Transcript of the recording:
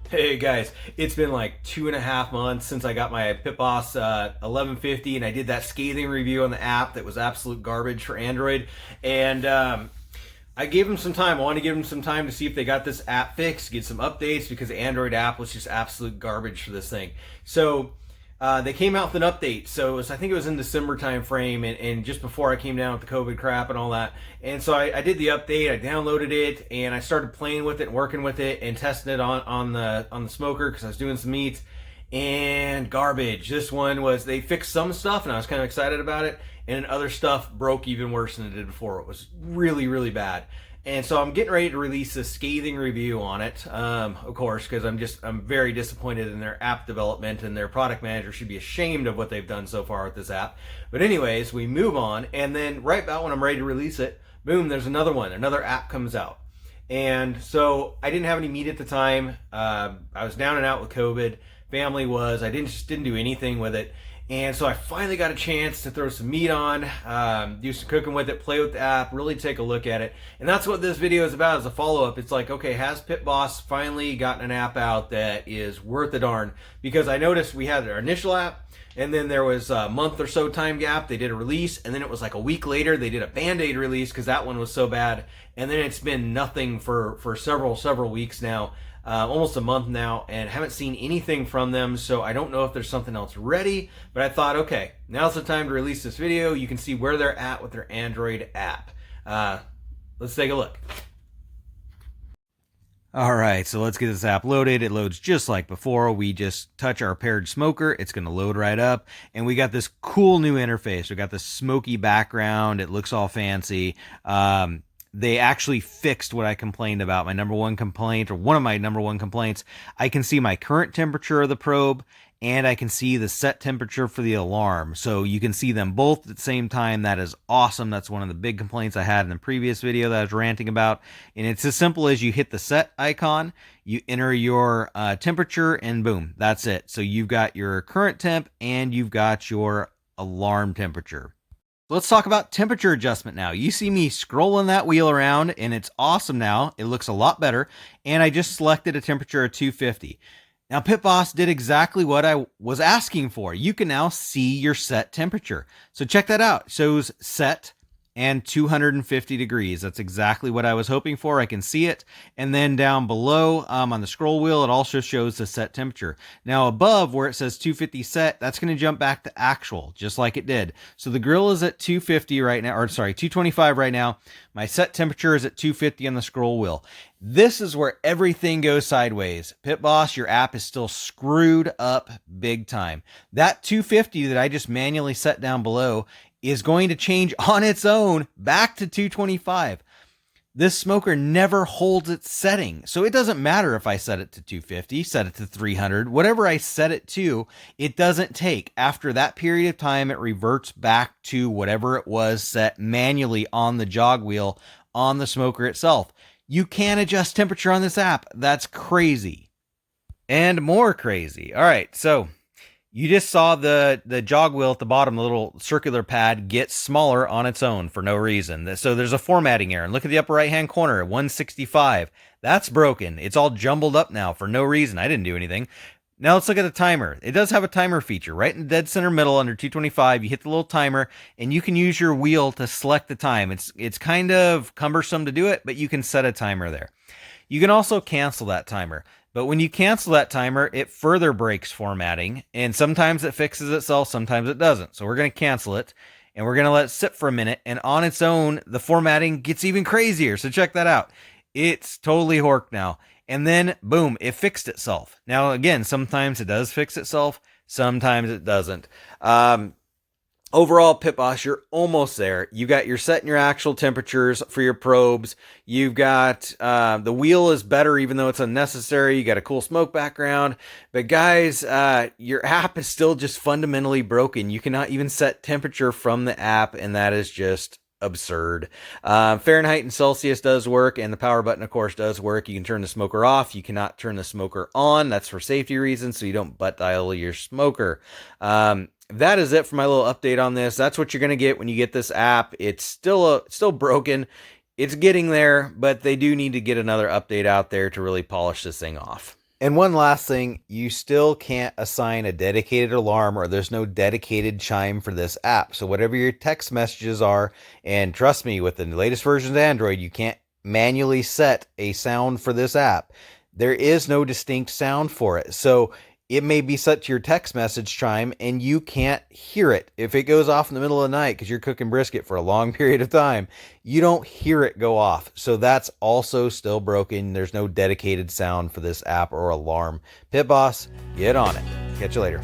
Hey guys, it's been like 2.5 months since I got my Pit Boss 1150, and I did that scathing review on the app that was absolute garbage for Android. And I gave them some time. I wanted to give them some time to see if they got this app fixed, get some updates, because the Android app was just absolute garbage for this thing. So they came out with an update. So I think it was in December time frame, and just before I came down with the COVID crap and all that. And so I did the update. I downloaded it and I started playing with it, and working with it, and testing it on the smoker because I was doing some meats. And garbage. This one was, they fixed some stuff and I was kind of excited about it, and other stuff broke even worse than it did before. It was really, really bad. And so I'm getting ready to release a scathing review on it, of course, because I'm very disappointed in their app development, and their product manager should be ashamed of what they've done so far with this app. But anyways, we move on, and then right about when I'm ready to release it, boom, there's another app comes out. And so I didn't have any meat at the time. I was down and out with COVID. Family was. I didn't do anything with it. And so I finally got a chance to throw some meat on, do some cooking with it, play with the app, really take a look at it. And that's what this video is about, as a follow-up. It's like, okay, has Pit Boss finally gotten an app out that is worth a darn? Because I noticed we had our initial app, and then there was a month or so time gap. They did a release, and then it was like a week later they did a Band-Aid release because that one was so bad. And then it's been nothing for several weeks now. Almost a month now, and haven't seen anything from them, so I don't know if there's something else ready. But I thought, okay, now's the time to release this video. You can see where they're at with their Android app. Let's take a look. All right, so let's get this app loaded. It loads just like before. We just touch our paired smoker. It's going to load right up, and we got this cool new interface. We got this smoky background. It looks all fancy. They actually fixed what I complained about. My number one complaint, or one of my number one complaints. I can see my current temperature of the probe, and I can see the set temperature for the alarm. So you can see them both at the same time. That is awesome. That's one of the big complaints I had in the previous video that I was ranting about. And it's as simple as you hit the set icon, you enter your temperature, and boom, that's it. So you've got your current temp and you've got your alarm temperature. Let's talk about temperature adjustment now. You see me scrolling that wheel around, and it's awesome now. It looks a lot better, and I just selected a temperature of 250. Now, Pit Boss did exactly what I was asking for. You can now see your set temperature. So check that out. It shows set and 250 degrees. That's exactly what I was hoping for. I can see it. And then down below on the scroll wheel, it also shows the set temperature. Now above where it says 250 set, that's going to jump back to actual, just like it did. So the grill is at 250 right now, or sorry, 225 right now. My set temperature is at 250 on the scroll wheel. This is where everything goes sideways. Pit Boss, your app is still screwed up big time. That 250 that I just manually set down below is going to change on its own back to 225. This smoker never holds its setting. So it doesn't matter if I set it to 250, set it to 300, whatever I set it to, it doesn't take. After that period of time, it reverts back to whatever it was set manually on the jog wheel on the smoker itself. You can adjust temperature on this app. That's crazy. And more crazy. All right, so you just saw the jog wheel at the bottom, the little circular pad, get smaller on its own for no reason. So there's a formatting error. And look at the upper right-hand corner, 165. That's broken. It's all jumbled up now for no reason. I didn't do anything. Now let's look at the timer. It does have a timer feature. Right in the dead center middle under 225, you hit the little timer, and you can use your wheel to select the time. It's kind of cumbersome to do it, but you can set a timer there. You can also cancel that timer. But when you cancel that timer, it further breaks formatting, and sometimes it fixes itself, sometimes it doesn't. So we're going to cancel it, and we're going to let it sit for a minute, and on its own, the formatting gets even crazier. So check that out. It's totally horked now. And then, boom, it fixed itself. Now, again, sometimes it does fix itself, sometimes it doesn't. Overall, Pit Boss, you're almost there. You got your set and your actual temperatures for your probes. You've got the wheel is better, even though it's unnecessary. You got a cool smoke background. But guys, your app is still just fundamentally broken. You cannot even set temperature from the app, and that is just absurd. Fahrenheit and Celsius does work, and the power button, of course, does work. You can turn the smoker off. You cannot turn the smoker on. That's for safety reasons, so you don't butt dial your smoker. That is it for my little update on this. That's what you're going to get when you get this app. It's still broken. It's getting there, but they do need to get another update out there to really polish this thing off. And one last thing, you still can't assign a dedicated alarm, or there's no dedicated chime for this app. So whatever your text messages are, and trust me, with the latest versions of Android, you can't manually set a sound for this app. There is no distinct sound for it. So it may be set to your text message chime and you can't hear it. If it goes off in the middle of the night because you're cooking brisket for a long period of time, you don't hear it go off. So that's also still broken. There's no dedicated sound for this app or alarm. Pit Boss, get on it. Catch you later.